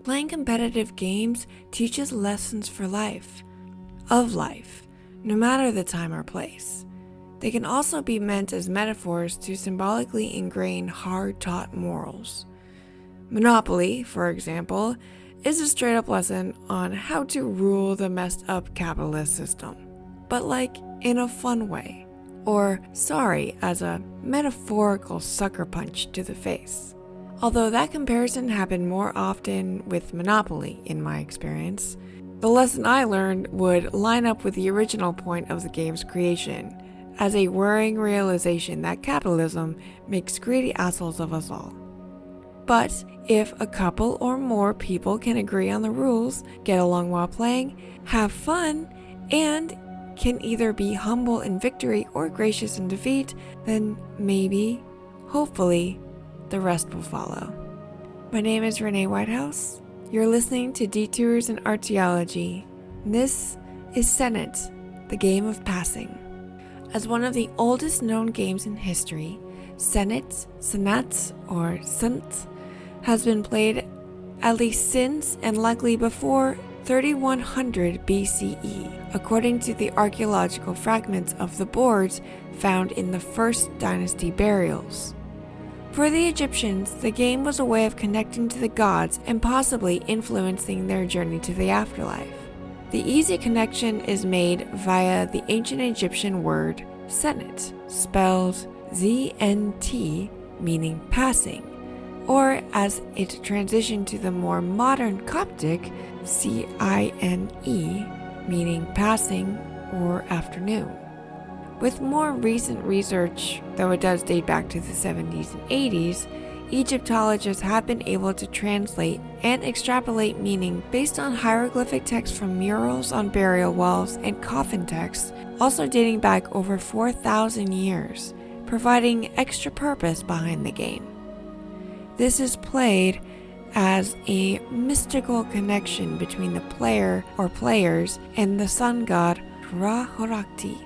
Playing competitive games teaches lessons for life, of life, no matter the time or place. They can also be meant as metaphors to symbolically ingrain hard-taught morals. Monopoly, for example, is a straight-up lesson on how to rule the messed-up capitalist system, but in a fun way, or sorry as a metaphorical sucker punch to the face. Although that comparison happened more often with Monopoly in my experience, the lesson I learned would line up with the original point of the game's creation, as a worrying realization that capitalism makes greedy assholes of us all. But if a couple or more people can agree on the rules, get along while playing, have fun, and can either be humble in victory or gracious in defeat, then maybe, hopefully, the rest will follow. My name is Renee Whitehouse. You're listening to Detours in Archaeology. This is Senet, the game of passing. As one of the oldest known games in history, Senet, or Senet, has been played at least since and likely before 3100 BCE, according to the archaeological fragments of the boards found in the First Dynasty burials. For the Egyptians, the game was a way of connecting to the gods and possibly influencing their journey to the afterlife. The easy connection is made via the ancient Egyptian word Senet, spelled ZNT, meaning passing, or as it transitioned to the more modern Coptic CINE, meaning passing or afternoon. With more recent research, though it does date back to the 70s and 80s, Egyptologists have been able to translate and extrapolate meaning based on hieroglyphic text from murals on burial walls and coffin texts, also dating back over 4,000 years, providing extra purpose behind the game. This is played as a mystical connection between the player or players and the sun god Ra-Horakhti.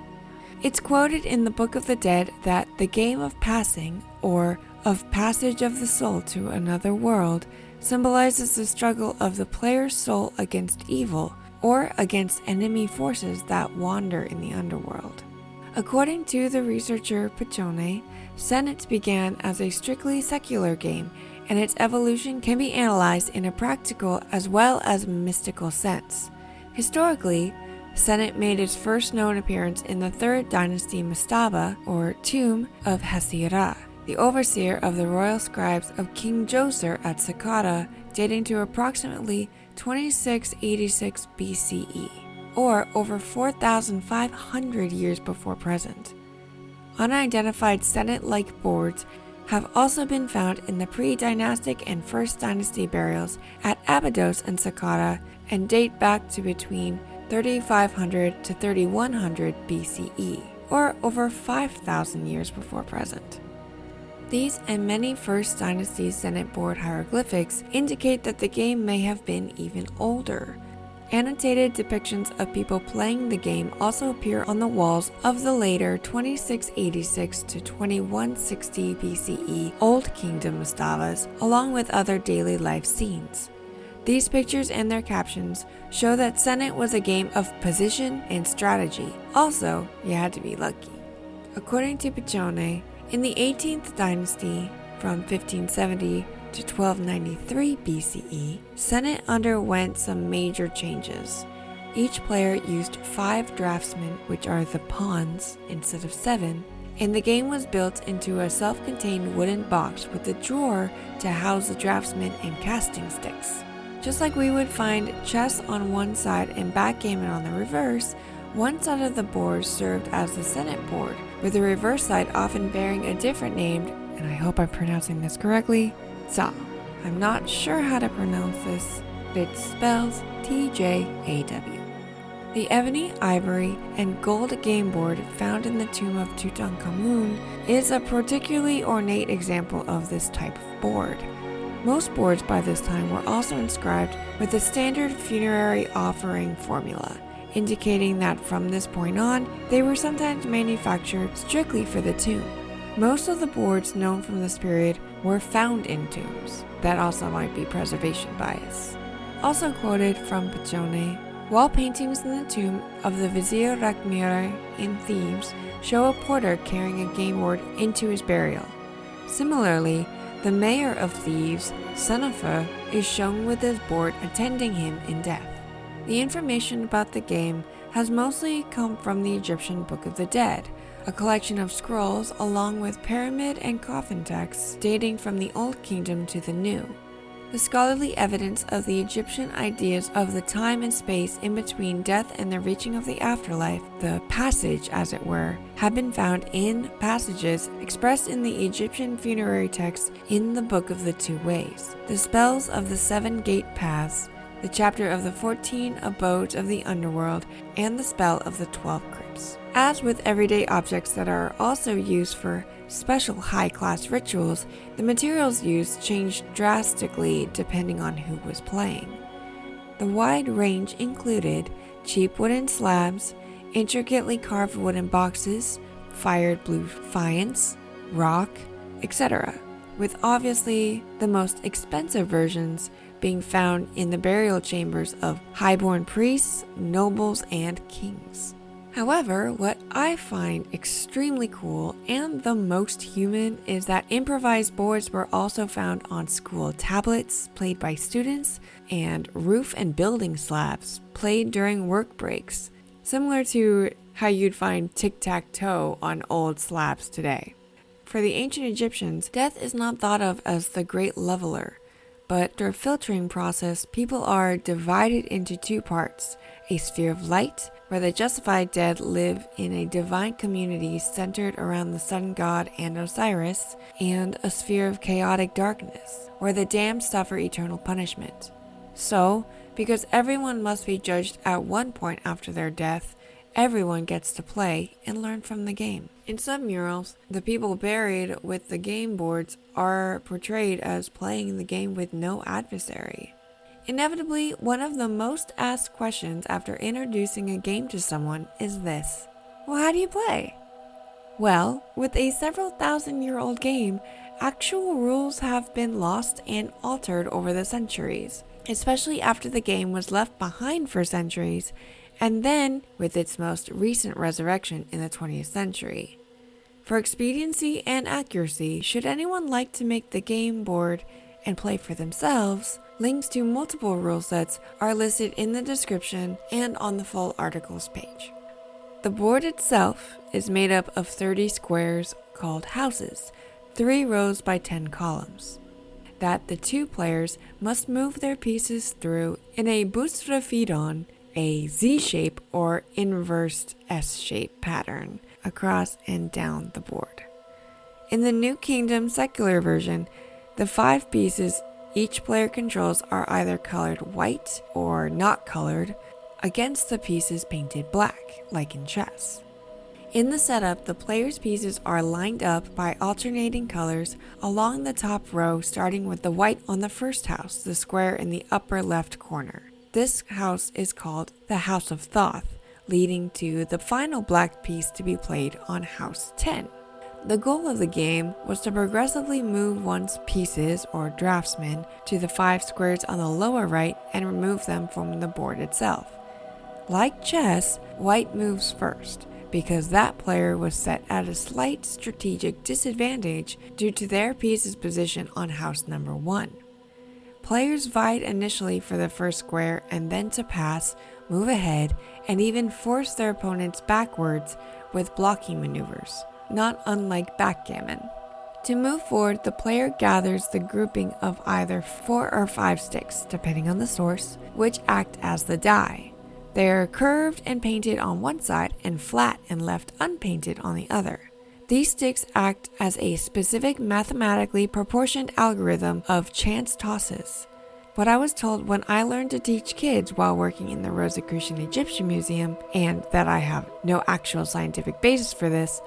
It's quoted in the Book of the Dead that the game of passing, or of passage of the soul to another world, symbolizes the struggle of the player's soul against evil or against enemy forces that wander in the underworld. According to the researcher Pichone, Senet began as a strictly secular game, and its evolution can be analyzed in a practical as well as mystical sense. Historically, Senet made its first known appearance in the 3rd Dynasty Mastaba, or tomb of Hasira, the overseer of the royal scribes of King Djoser at Saqqara, dating to approximately 2686 BCE, or over 4,500 years before present. Unidentified Senet-like boards have also been found in the pre-dynastic and First Dynasty burials at Abydos and Saqqara and date back to between 3500 to 3100 BCE, or over 5,000 years before present. These and many First Dynasty Senet board hieroglyphics indicate that the game may have been even older. Annotated depictions of people playing the game also appear on the walls of the later 2686 to 2160 BCE Old Kingdom mastabas, along with other daily life scenes. These pictures and their captions show that Senet was a game of position and strategy. Also, you had to be lucky. According to Pichone, in the 18th dynasty, from 1570 to 1293 BCE, Senet underwent some major changes. Each player used 5 draftsmen, which are the pawns, instead of 7, and the game was built into a self-contained wooden box with a drawer to house the draftsmen and casting sticks. Just like we would find chess on one side and backgammon on the reverse, one side of the board served as the Senet board, with the reverse side often bearing a different name, and I hope I'm pronouncing this correctly, Tza. I'm not sure how to pronounce this, but it's spelled Tjaw. The ebony, ivory, and gold game board found in the tomb of Tutankhamun is a particularly ornate example of this type of board. Most boards by this time were also inscribed with the standard funerary offering formula, indicating that from this point on, they were sometimes manufactured strictly for the tomb. Most of the boards known from this period were found in tombs. That also might be preservation bias. Also quoted from Pachone, wall paintings in the tomb of the Vizier Rakmire in Thebes show a porter carrying a game board into his burial. Similarly, the mayor of Thebes, Senet, is shown with his board attending him in death. The information about the game has mostly come from the Egyptian Book of the Dead, a collection of scrolls along with pyramid and coffin texts dating from the Old Kingdom to the New. The scholarly evidence of the Egyptian ideas of the time and space in between death and the reaching of the afterlife, the passage as it were, have been found in passages expressed in the Egyptian funerary texts in the Book of the Two Ways, the spells of the 7 gate paths, the chapter of the 14 abodes of the underworld, and the spell of the 12 crypts. As with everyday objects that are also used for special high-class rituals, the materials used changed drastically depending on who was playing. The wide range included cheap wooden slabs, intricately carved wooden boxes, fired blue faience, rock, etc., with obviously the most expensive versions being found in the burial chambers of highborn priests, nobles, and kings. However, what I find extremely cool and the most human is that improvised boards were also found on school tablets played by students and roof and building slabs played during work breaks, similar to how you'd find tic-tac-toe on old slabs today. For the ancient Egyptians, death is not thought of as the great leveler, but through a filtering process, people are divided into 2 parts, a sphere of light, where the justified dead live in a divine community centered around the sun god and Osiris, and a sphere of chaotic darkness, where the damned suffer eternal punishment. So, because everyone must be judged at one point after their death, everyone gets to play and learn from the game. In some murals, the people buried with the game boards are portrayed as playing the game with no adversary. Inevitably, one of the most asked questions after introducing a game to someone is this: well, how do you play? Well, with a several thousand-year-old game, actual rules have been lost and altered over the centuries, especially after the game was left behind for centuries, and then with its most recent resurrection in the 20th century. For expediency and accuracy, should anyone like to make the game board and play for themselves, links to multiple rule sets are listed in the description and on the full articles page. The board itself is made up of 30 squares called houses, 3 rows by 10 columns, that the 2 players must move their pieces through in a boustrophédon, a Z-shape or inversed S-shape pattern across and down the board. In the New Kingdom secular version, the 5 pieces each player controls are either colored white or not colored against the pieces painted black, like in chess. In the setup, the players' pieces are lined up by alternating colors along the top row, starting with the white on the first house, the square in the upper left corner. This house is called the House of Thoth, leading to the final black piece to be played on House 10. The goal of the game was to progressively move one's pieces, or draftsmen, to the 5 squares on the lower right and remove them from the board itself. Like chess, white moves first, because that player was set at a slight strategic disadvantage due to their piece's position on house number 1. Players vied initially for the first square and then to pass, move ahead, and even force their opponents backwards with blocking maneuvers, not unlike backgammon. To move forward, the player gathers the grouping of either 4 or 5 sticks, depending on the source, which act as the die. They are curved and painted on one side and flat and left unpainted on the other. These sticks act as a specific mathematically proportioned algorithm of chance tosses. What I was told when I learned to teach kids while working in the Rosicrucian Egyptian Museum, and that I have no actual scientific basis for this,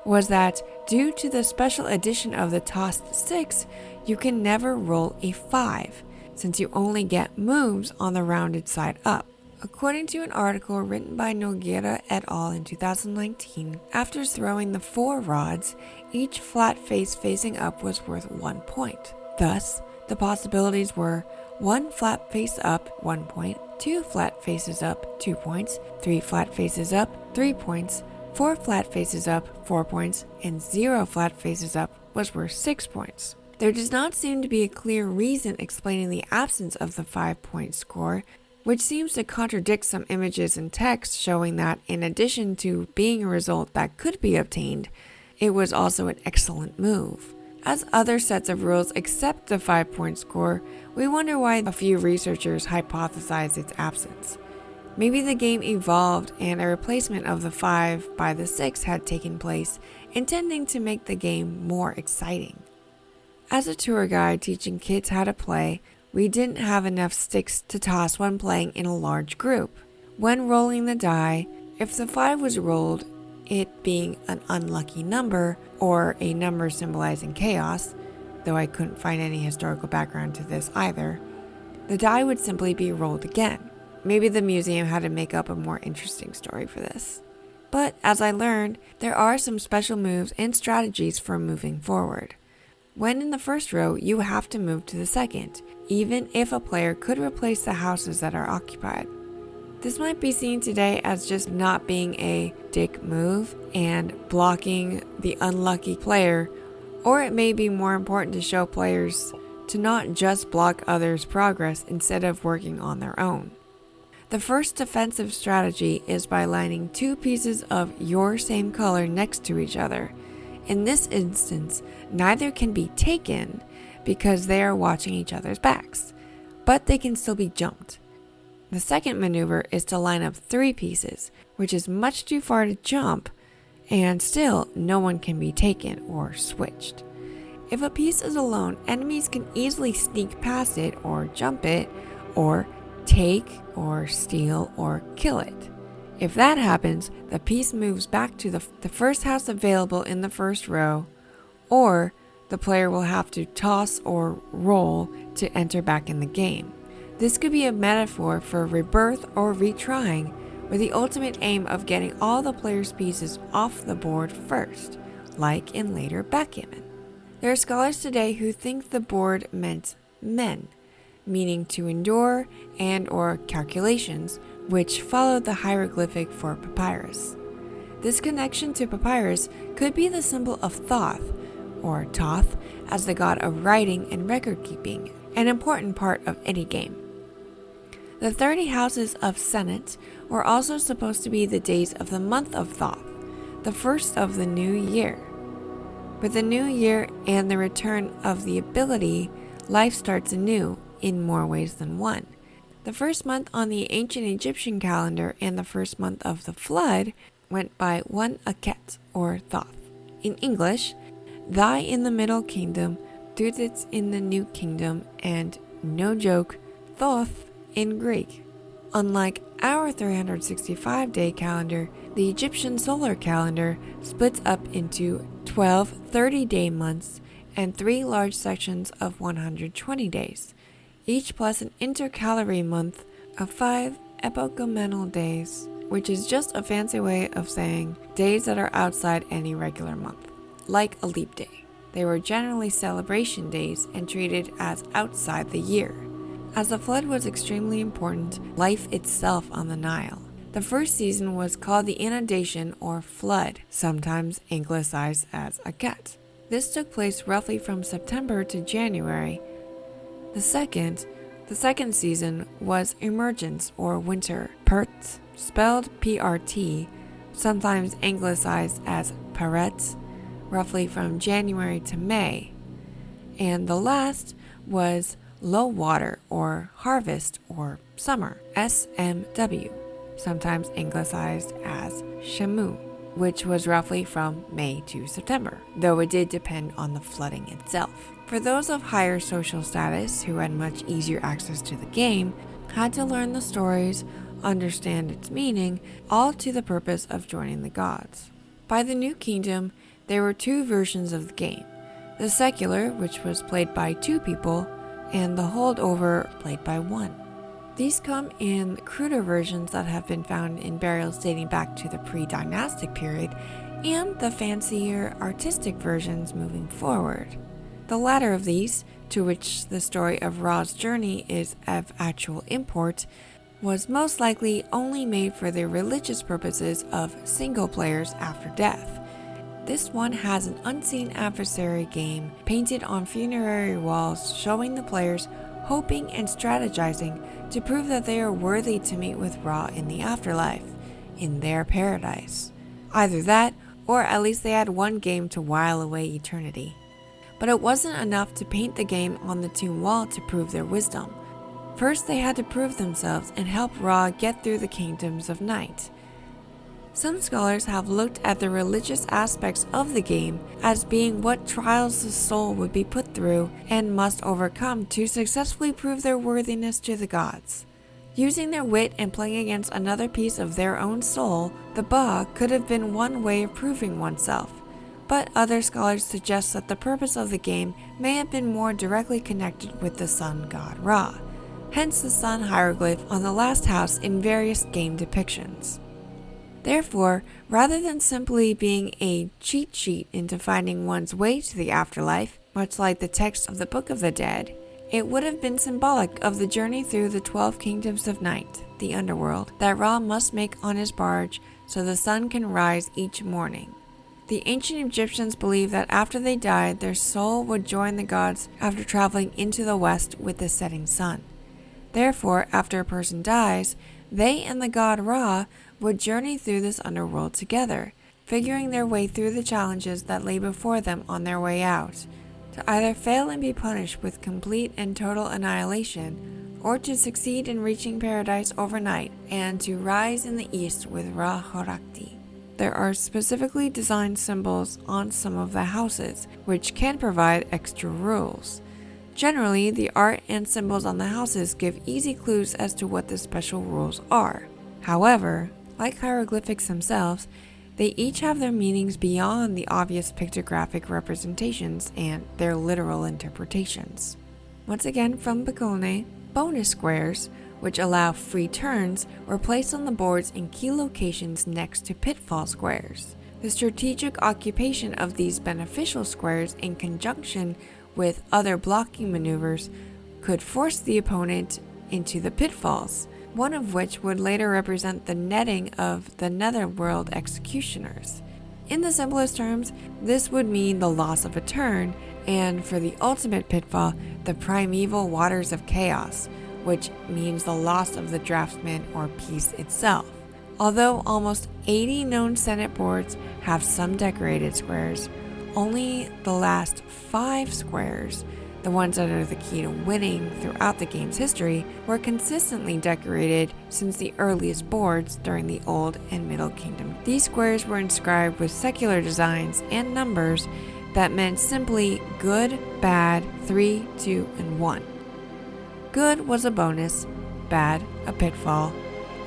was that due to the special addition of the tossed sticks, you can never roll a 5, since you only get moves on the rounded side up. According to an article written by Nogueira et al. In 2019, after throwing the 4 rods, each flat face facing up was worth 1 point. Thus, the possibilities were 1 flat face up, 1 point, 2 flat faces up, 2 points, 3 flat faces up, 3 points, 4 flat faces up, 4 points, and 0 flat faces up was worth 6 points. There does not seem to be a clear reason explaining the absence of the 5-point score, which seems to contradict some images and text showing that in addition to being a result that could be obtained, it was also an excellent move. As other sets of rules accept the 5-point score, we wonder why a few researchers hypothesize its absence. Maybe the game evolved and a replacement of the 5 by the 6 had taken place, intending to make the game more exciting. As a tour guide teaching kids how to play, we didn't have enough sticks to toss when playing in a large group. When rolling the die, if the 5 was rolled, it being an unlucky number or a number symbolizing chaos, though I couldn't find any historical background to this either, the die would simply be rolled again. Maybe the museum had to make up a more interesting story for this. But as I learned, there are some special moves and strategies for moving forward. When in the first row, you have to move to the second, even if a player could replace the houses that are occupied. This might be seen today as just not being a dick move and blocking the unlucky player, or it may be more important to show players to not just block others' progress instead of working on their own. The first defensive strategy is by lining 2 pieces of your same color next to each other. In this instance, neither can be taken because they are watching each other's backs, but they can still be jumped. The second maneuver is to line up 3 pieces, which is much too far to jump, and still no one can be taken or switched. If a piece is alone, enemies can easily sneak past it or jump it, or take or steal or kill it. If that happens, the piece moves back to the first house available in the first row, or the player will have to toss or roll to enter back in the game. This could be a metaphor for rebirth or retrying, with the ultimate aim of getting all the player's pieces off the board first, like in later backgammon. There are scholars today who think the board meant men, meaning to endure and or calculations, which followed the hieroglyphic for papyrus. This connection to papyrus could be the symbol of Thoth, or Thoth, as the god of writing and record keeping, an important part of any game. The 30 houses of Senet were also supposed to be the days of the month of Thoth, the first of the new year. With the new year and the return of the ability, life starts anew in more ways than one. The first month on the ancient Egyptian calendar and the first month of the flood went by one Aket, or Thoth. In English, Thy in the Middle Kingdom, Dudits in the New Kingdom, and, no joke, Thoth in Greek. Unlike our 365-day calendar, the Egyptian solar calendar splits up into 12 30-day months and 3 large sections of 120 days, each plus an intercalary month of 5 epochamenal days, which is just a fancy way of saying days that are outside any regular month, like a leap day. They were generally celebration days and treated as outside the year. As the flood was extremely important, life itself on the Nile. The first season was called the inundation or flood, sometimes anglicized as Aket. This took place roughly from September to January. The second season was emergence or winter, Pert, spelled PRT, sometimes anglicized as Paret, roughly from January to May. And the last was low water or harvest or summer, SMW, sometimes anglicized as Shamu, which was roughly from May to September, though it did depend on the flooding itself. For those of higher social status who had much easier access to the game, had to learn the stories, understand its meaning, all to the purpose of joining the gods. By the New Kingdom, there were 2 versions of the game. The secular, which was played by 2 people, and the holdover played by 1. These come in cruder versions that have been found in burials dating back to the pre-dynastic period, and the fancier artistic versions moving forward. The latter of these, to which the story of Ra's journey is of actual import, was most likely only made for the religious purposes of single players after death. This one has an unseen adversary game painted on funerary walls showing the players hoping and strategizing to prove that they are worthy to meet with Ra in the afterlife, in their paradise. Either that, or at least they had one game to while away eternity. But it wasn't enough to paint the game on the tomb wall to prove their wisdom. First, they had to prove themselves and help Ra get through the kingdoms of night. Some scholars have looked at the religious aspects of the game as being what trials the soul would be put through and must overcome to successfully prove their worthiness to the gods. Using their wit and playing against another piece of their own soul, the Ba could have been one way of proving oneself. But other scholars suggest that the purpose of the game may have been more directly connected with the sun god Ra, hence the sun hieroglyph on the last house in various game depictions. Therefore, rather than simply being a cheat sheet into finding one's way to the afterlife, much like the text of the Book of the Dead, it would have been symbolic of the journey through the 12 kingdoms of night, the underworld, that Ra must make on his barge so the sun can rise each morning. The ancient Egyptians believed that after they died, their soul would join the gods after traveling into the west with the setting sun. Therefore, after a person dies, they and the god Ra would journey through this underworld together, figuring their way through the challenges that lay before them on their way out, to either fail and be punished with complete and total annihilation, or to succeed in reaching paradise overnight and to rise in the east with Ra Horakti. There are specifically designed symbols on some of the houses, which can provide extra rules. Generally, the art and symbols on the houses give easy clues as to what the special rules are. However, like hieroglyphics themselves, they each have their meanings beyond the obvious pictographic representations and their literal interpretations. Once again from Bacone, bonus squares, which allow free turns, were placed on the boards in key locations next to pitfall squares. The strategic occupation of these beneficial squares in conjunction with other blocking maneuvers could force the opponent into the pitfalls, one of which would later represent the netting of the netherworld executioners. In the simplest terms, this would mean the loss of a turn, and for the ultimate pitfall, the primeval waters of chaos, which means the loss of the draftsman or piece itself. Although almost 80 known Senet boards have some decorated squares, only the last 5 squares, the ones that are the key to winning throughout the game's history, were consistently decorated since the earliest boards during the Old and Middle Kingdom. These squares were inscribed with secular designs and numbers that meant simply good, bad, 3, 2, and 1. Good was a bonus, bad a pitfall,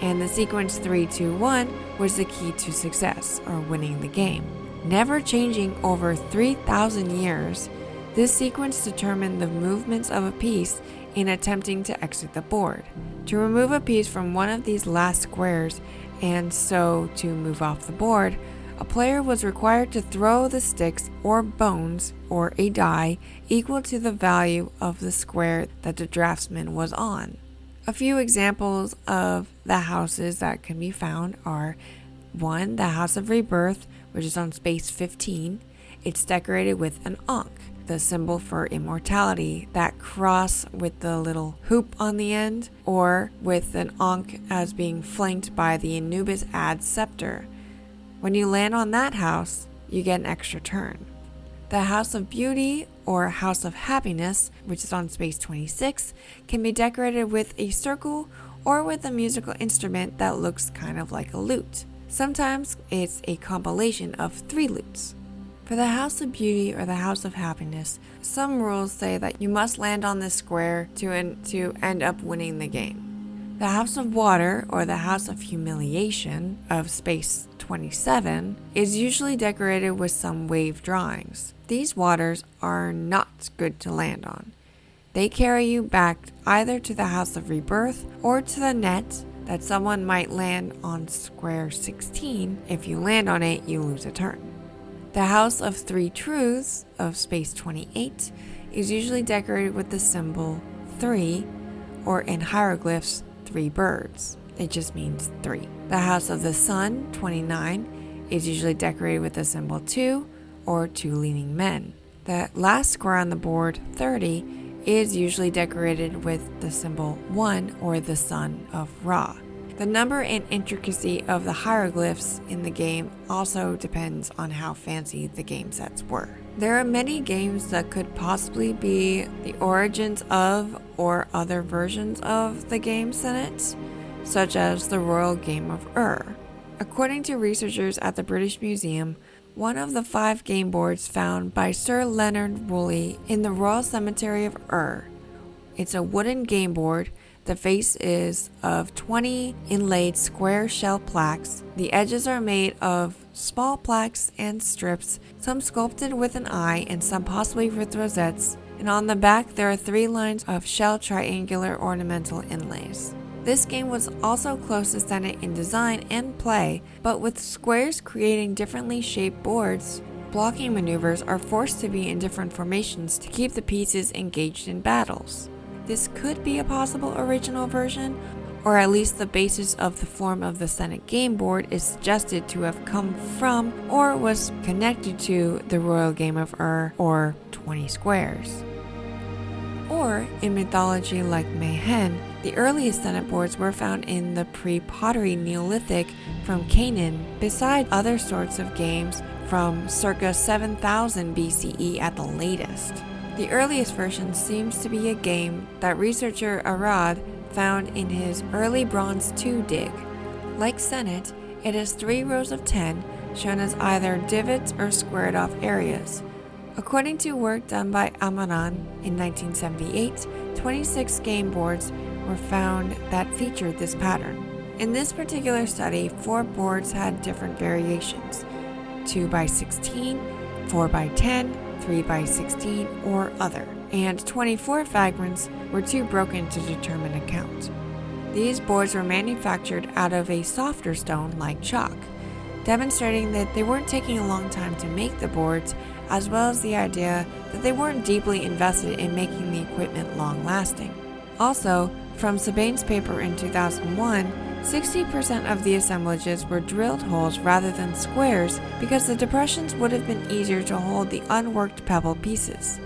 and the sequence 3, 2, 1 was the key to success, or winning the game. Never changing over 3,000 years, this sequence determined the movements of a piece in attempting to exit the board. To remove a piece from one of these last squares, and so to move off the board, a player was required to throw the sticks or bones or a die equal to the value of the square that the draftsman was on. A few examples of the houses that can be found are 1. The House of Rebirth, which is on space 15. It's decorated with an ankh, the symbol for immortality, that cross with the little hoop on the end, or with an ankh as being flanked by the Anubis Ad scepter. When you land on that house, you get an extra turn. The House of Beauty, or House of Happiness, which is on space 26, can be decorated with a circle or with a musical instrument that looks kind of like a lute. Sometimes it's a compilation of 3 lutes. For the House of Beauty or the House of Happiness, some rules say that you must land on this square to end up winning the game. The House of Water, or the House of Humiliation, of space 27, is usually decorated with some wave drawings. These waters are not good to land on. They carry you back either to the House of Rebirth or to the net that someone might land on square 16. If you land on it, you lose a turn. The House of Three Truths of space 28 is usually decorated with the symbol 3, or in hieroglyphs, 3 birds. It just means 3. The House of the Sun, 29, is usually decorated with the symbol 2, or 2 leaning men. The last square on the board, 30, is usually decorated with the symbol 1, or the Son of Ra. The number and intricacy of the hieroglyphs in the game also depends on how fancy the game sets were. There are many games that could possibly be the origins of or other versions of the game Senet, such as the Royal Game of Ur. According to researchers at the British Museum, one of the 5 game boards found by Sir Leonard Woolley in the Royal Cemetery of Ur. It's a wooden game board. The face is of 20 inlaid square shell plaques. The edges are made of small plaques and strips, some sculpted with an eye and some possibly with rosettes, and on the back there are 3 lines of shell triangular ornamental inlays. This game was also close to Senet in design and play, but with squares creating differently shaped boards, blocking maneuvers are forced to be in different formations to keep the pieces engaged in battles. This could be a possible original version, or at least the basis of the form of the Senet game board is suggested to have come from or was connected to the Royal Game of Ur, or 20 squares. Or, in mythology like Mehen, the earliest Senet boards were found in the pre-pottery Neolithic from Canaan, beside other sorts of games from circa 7000 BCE at the latest. The earliest version seems to be a game that researcher Arad found in his early Bronze II dig. Like Senet, it has 3 rows of 10, shown as either divots or squared off areas. According to work done by Amaran in 1978, 26 game boards were found that featured this pattern. In this particular study, 4 boards had different variations: 2x16, 4x10, 3x16, or other, and 24 fragments were too broken to determine a count. These boards were manufactured out of a softer stone like chalk, demonstrating that they weren't taking a long time to make the boards, as well as the idea that they weren't deeply invested in making the equipment long-lasting. Also, from Sabane's paper in 2001, 60% of the assemblages were drilled holes rather than squares because the depressions would have been easier to hold the unworked pebble pieces.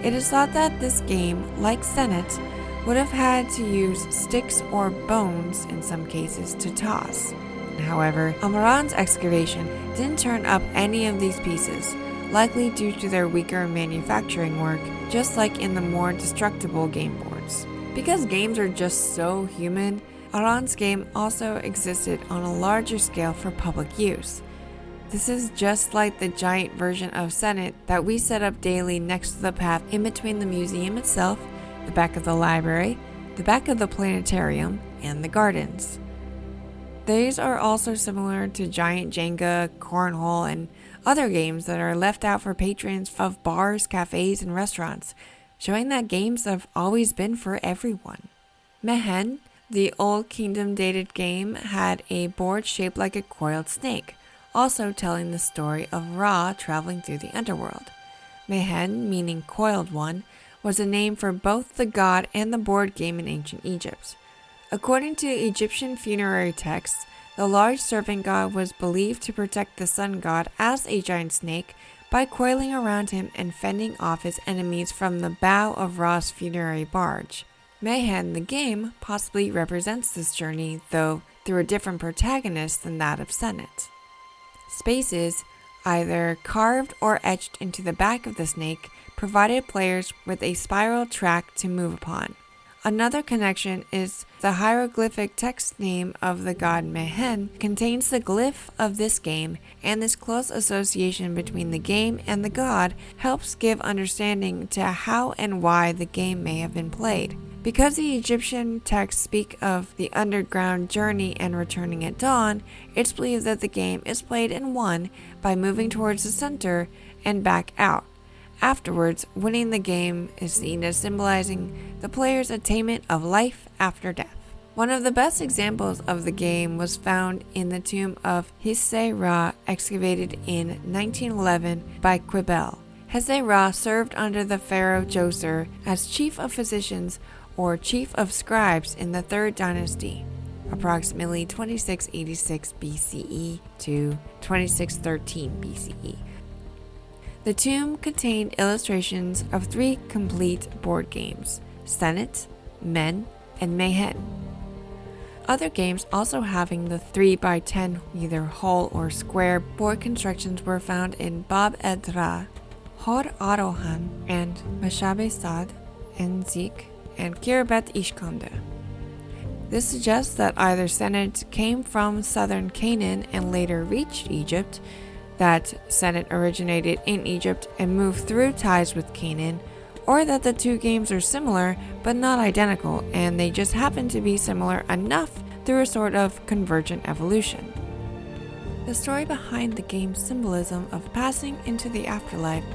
It is thought that this game, like Senet, would have had to use sticks or bones in some cases to toss. However, Amaran's excavation didn't turn up any of these pieces, likely due to their weaker manufacturing work, just like in the more destructible game boards. Because games are just so human, Aran's game also existed on a larger scale for public use. This is just like the giant version of Senet that we set up daily next to the path in between the museum itself, the back of the library, the back of the planetarium, and the gardens. These are also similar to giant Jenga, cornhole, and other games that are left out for patrons of bars, cafes, and restaurants, showing that games have always been for everyone. Mehen, the Old Kingdom-dated game, had a board shaped like a coiled snake, also telling the story of Ra traveling through the underworld. Mehen, meaning coiled one, was a name for both the god and the board game in ancient Egypt. According to Egyptian funerary texts, the large serpent god was believed to protect the sun god as a giant snake by coiling around him and fending off his enemies from the bow of Ra's funerary barge. Mehen, the game, possibly represents this journey, though through a different protagonist than that of Senet. Spaces, either carved or etched into the back of the snake, provided players with a spiral track to move upon. Another connection is the hieroglyphic text name of the god Mehen contains the glyph of this game, and this close association between the game and the god helps give understanding to how and why the game may have been played. Because the Egyptian texts speak of the underground journey and returning at dawn, it's believed that the game is played in one by moving towards the center and back out. Afterwards, winning the game is seen as symbolizing the player's attainment of life after death. One of the best examples of the game was found in the tomb of Hisse Ra, excavated in 1911 by Quibel. Hezerah served under the pharaoh Djoser as chief of physicians or chief of scribes in the 3rd dynasty, approximately 2686 BCE to 2613 BCE. The tomb contained illustrations of 3 complete board games: Senet, Men, and Mehen. Other games also having the 3x10 either whole or square board constructions were found in Bab Edra, Hor Arohan, and Meshabe Sad, Enzik, and Kirbet Ishkande. This suggests that either Senet came from southern Canaan and later reached Egypt, that Senet originated in Egypt and moved through ties with Canaan, or that the 2 games are similar but not identical, and they just happen to be similar enough through a sort of convergent evolution. The story behind the game's symbolism of passing into the afterlife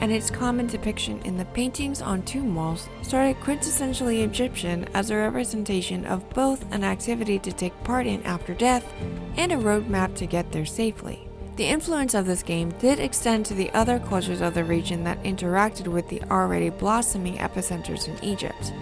and its common depiction in the paintings on tomb walls started quintessentially Egyptian as a representation of both an activity to take part in after death and a roadmap to get there safely. The influence of this game did extend to the other cultures of the region that interacted with the already blossoming epicenters in Egypt.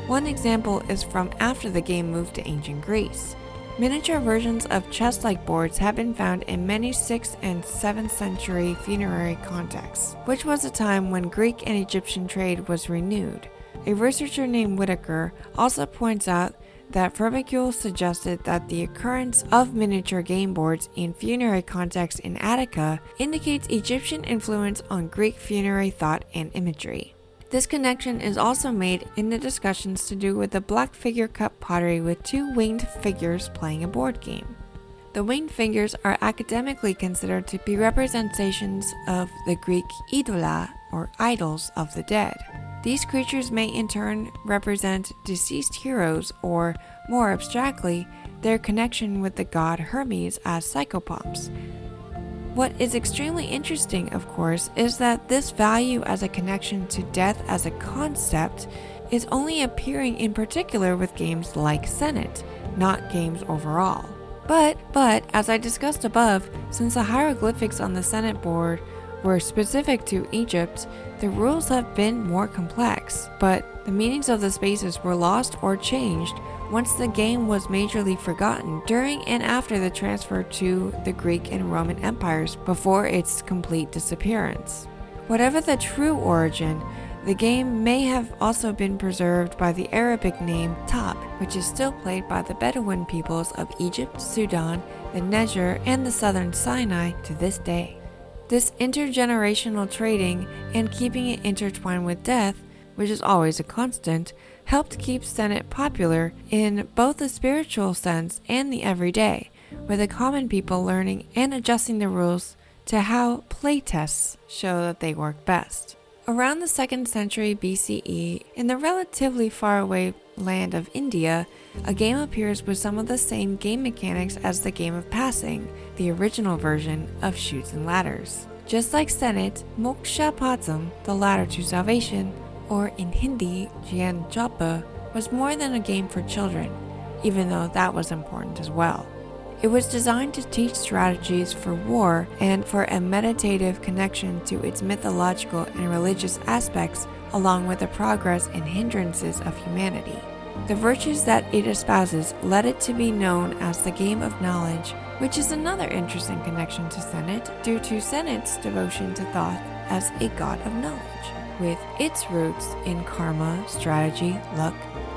One example is from after the game moved to ancient Greece. Miniature versions of chess-like boards have been found in many 6th and 7th century funerary contexts, which was a time when Greek and Egyptian trade was renewed. A researcher named Whitaker also points out that Firmicule suggested that the occurrence of miniature game boards in funerary contexts in Attica indicates Egyptian influence on Greek funerary thought and imagery. This connection is also made in the discussions to do with the black figure cup pottery with 2 winged figures playing a board game. The winged figures are academically considered to be representations of the Greek idola, or idols of the dead. These creatures may in turn represent deceased heroes, or, more abstractly, their connection with the god Hermes as psychopomps. What is extremely interesting, of course, is that this value as a connection to death as a concept is only appearing in particular with games like Senet, not games overall. But as I discussed above, since the hieroglyphics on the Senet board were specific to Egypt, the rules have been more complex, but the meanings of the spaces were lost or changed once the game was majorly forgotten during and after the transfer to the Greek and Roman empires before its complete disappearance. Whatever the true origin, the game may have also been preserved by the Arabic name Tab, which is still played by the Bedouin peoples of Egypt, Sudan, the Niger, and the southern Sinai to this day. This intergenerational trading and keeping it intertwined with death, which is always a constant, helped keep Senet popular in both the spiritual sense and the everyday, with the common people learning and adjusting the rules to how playtests show that they work best. Around the 2nd century BCE, in the relatively faraway land of India, a game appears with some of the same game mechanics as the game of passing, the original version of Chutes and Ladders. Just like Senet, Moksha Patham, the ladder to salvation, or in Hindi, Gyan Japa, was more than a game for children, even though that was important as well. It was designed to teach strategies for war and for a meditative connection to its mythological and religious aspects, along with the progress and hindrances of humanity. The virtues that it espouses led it to be known as the game of knowledge, which is another interesting connection to Senet due to Senet's devotion to Thoth as a god of knowledge, with its roots in karma, strategy, luck,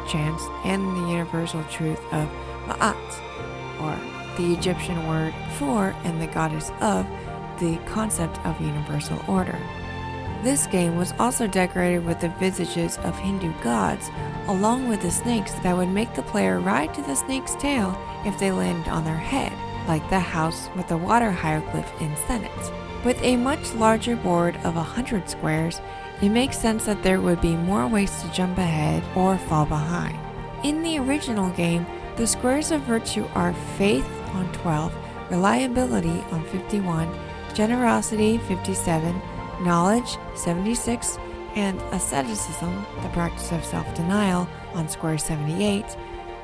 chance, and the universal truth of Ma'at, or the Egyptian word for and the goddess of the concept of universal order. This game was also decorated with the visages of Hindu gods, along with the snakes that would make the player ride to the snake's tail if they landed on their head, like the house with the water hieroglyph in Senet. With a much larger board of 100 squares, it makes sense that there would be more ways to jump ahead or fall behind. In the original game, the squares of virtue are faith on 12, reliability on 51, generosity 57, knowledge 76, and asceticism, the practice of self-denial, on square 78.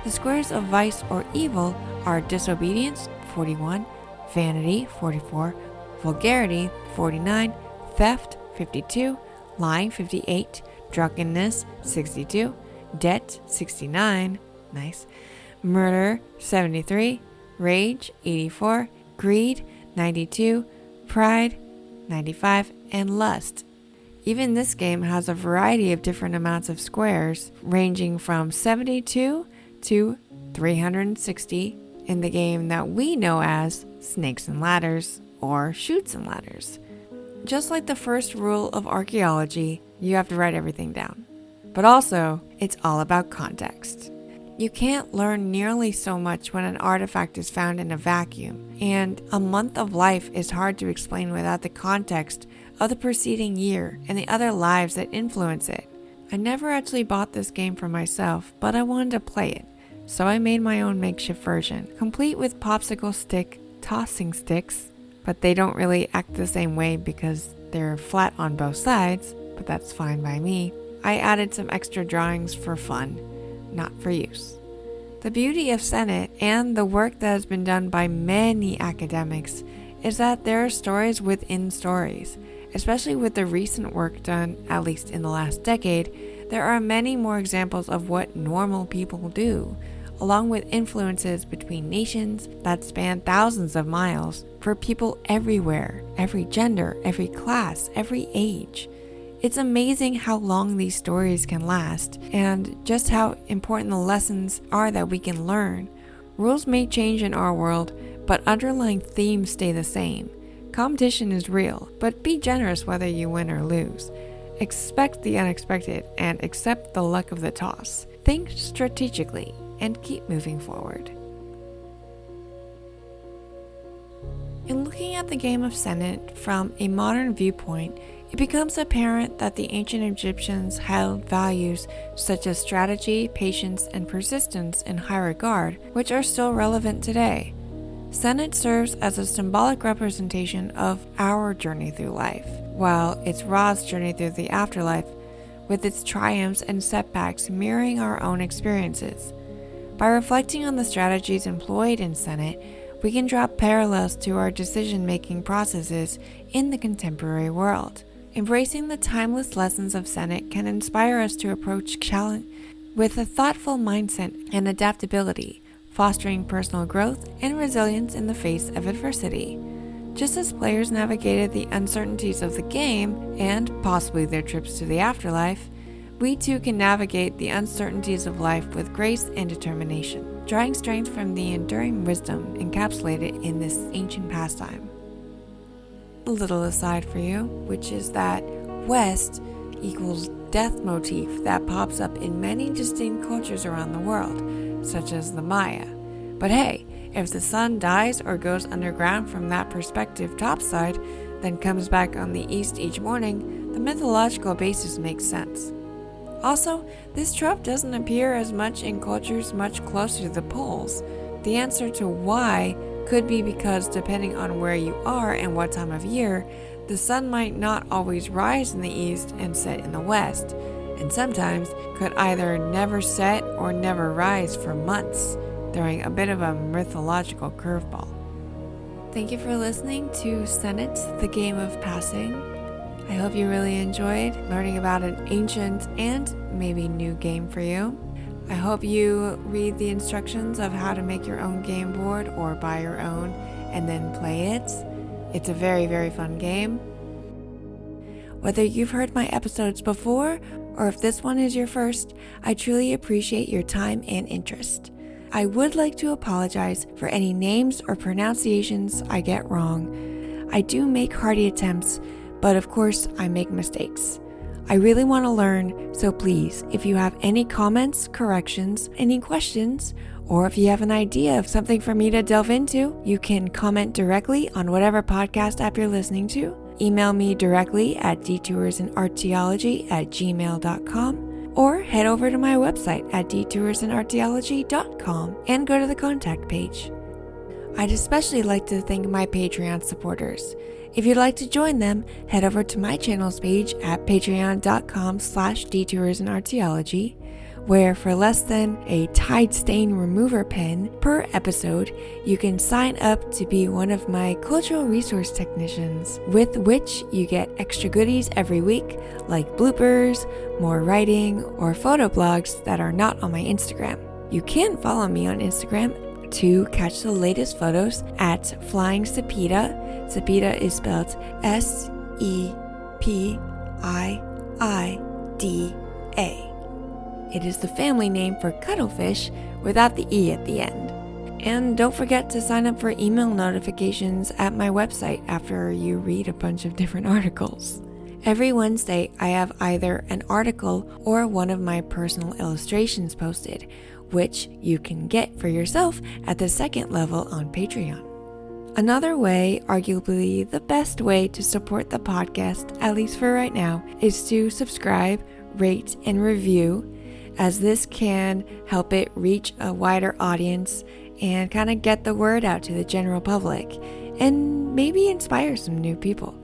The squares of vice or evil are disobedience 41, vanity 44, vulgarity 49, theft 52, lying 58, drunkenness 62, debt 69, nice, murder 73, rage 84, greed 92, pride 95, and lust. Even this game has a variety of different amounts of squares, ranging from 72 to 360 in the game that we know as Snakes and Ladders or Chutes and Ladders. Just like the first rule of archaeology, you have to write everything down. But also, it's all about context. You can't learn nearly so much when an artifact is found in a vacuum, and a month of life is hard to explain without the context of the preceding year and the other lives that influence it. I never actually bought this game for myself, but I wanted to play it, so I made my own makeshift version, complete with popsicle stick tossing sticks, but they don't really act the same way because they're flat on both sides, but that's fine by me. I added some extra drawings for fun, not for use. The beauty of Senet and the work that has been done by many academics is that there are stories within stories. Especially with the recent work done, at least in the last decade, there are many more examples of what normal people do, along with influences between nations that span thousands of miles for people everywhere, every gender, every class, every age. It's amazing how long these stories can last and just how important the lessons are that we can learn. Rules may change in our world, but underlying themes stay the same. Competition is real, but be generous whether you win or lose. Expect the unexpected and accept the luck of the toss. Think strategically and keep moving forward. In looking at the game of Senet from a modern viewpoint, it becomes apparent that the ancient Egyptians held values such as strategy, patience, and persistence in high regard, which are still relevant today. Senet serves as a symbolic representation of our journey through life, while it's Ra's journey through the afterlife, with its triumphs and setbacks mirroring our own experiences. By reflecting on the strategies employed in Senet, we can draw parallels to our decision-making processes in the contemporary world. Embracing the timeless lessons of Senet can inspire us to approach challenge with a thoughtful mindset and adaptability, fostering personal growth and resilience in the face of adversity. Just as players navigated the uncertainties of the game and possibly their trips to the afterlife, we too can navigate the uncertainties of life with grace and determination, drawing strength from the enduring wisdom encapsulated in this ancient pastime. A little aside for you, which is that West equals death motif that pops up in many distinct cultures around the world, such as the Maya. But hey, if the sun dies or goes underground from that perspective topside, then comes back on the east each morning, the mythological basis makes sense. Also, this trope doesn't appear as much in cultures much closer to the poles. The answer to why could be because depending on where you are and what time of year, the sun might not always rise in the east and set in the west, and sometimes could either never set or never rise for months, throwing a bit of a mythological curveball. Thank you for listening to Senet, the Game of Passing. I hope you really enjoyed learning about an ancient and maybe new game for you. I hope you read the instructions of how to make your own game board or buy your own and then play it. It's a very, very fun game. Whether you've heard my episodes before or if this one is your first, I truly appreciate your time and interest. I would like to apologize for any names or pronunciations I get wrong. I do make hearty attempts, but of course I make mistakes. I really want to learn, so please, if you have any comments, corrections, any questions, or if you have an idea of something for me to delve into, you can comment directly on whatever podcast app you're listening to, email me directly at detoursinarchaeology@gmail.com, or head over to my website at detoursinarchaeology.com and go to the contact page. I'd especially like to thank my Patreon supporters. If you'd like to join them, head over to my channel's page at patreon.com/detoursinarchaeology, where for less than a Tide stain remover pen per episode, you can sign up to be one of my cultural resource technicians, with which you get extra goodies every week, like bloopers, more writing, or photo blogs that are not on my Instagram. You can follow me on Instagram to catch the latest photos at Flying Sepida. Sepida is spelled Sepida. It is the family name for cuttlefish without the E at the end. And don't forget to sign up for email notifications at my website after you read a bunch of different articles. Every Wednesday, I have either an article or one of my personal illustrations posted, which you can get for yourself at the second level on Patreon. Another way, arguably the best way to support the podcast, at least for right now, is to subscribe, rate, and review, as this can help it reach a wider audience and kind of get the word out to the general public and maybe inspire some new people.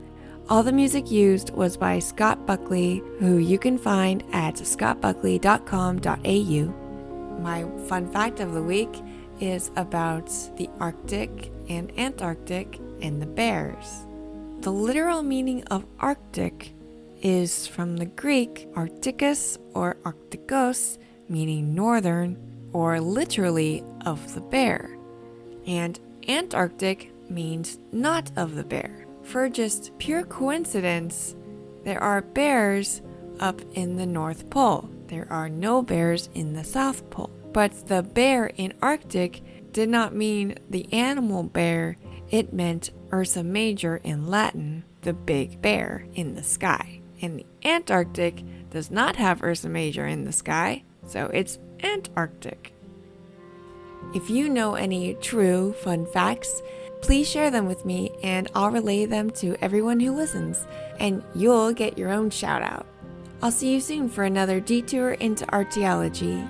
All the music used was by Scott Buckley, who you can find at scottbuckley.com.au. My fun fact of the week is about the Arctic and Antarctic and the bears. The literal meaning of Arctic is from the Greek Arcticus or Arcticos, meaning northern, or literally of the bear. And Antarctic means not of the bear. For just pure coincidence, there are bears up in the North Pole. There are no bears in the South Pole. But the bear in Arctic did not mean the animal bear. It meant Ursa Major in Latin, the big bear in the sky. And the Antarctic does not have Ursa Major in the sky, so it's Antarctic. If you know any true fun facts, please share them with me and I'll relay them to everyone who listens, and you'll get your own shout out. I'll see you soon for another detour into archaeology.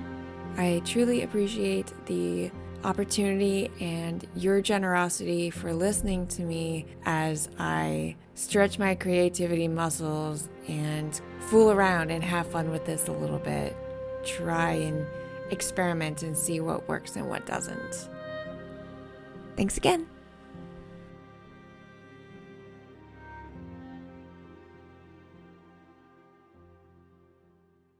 I truly appreciate the opportunity and your generosity for listening to me as I stretch my creativity muscles and fool around and have fun with this a little bit. Try and experiment and see what works and what doesn't. Thanks again.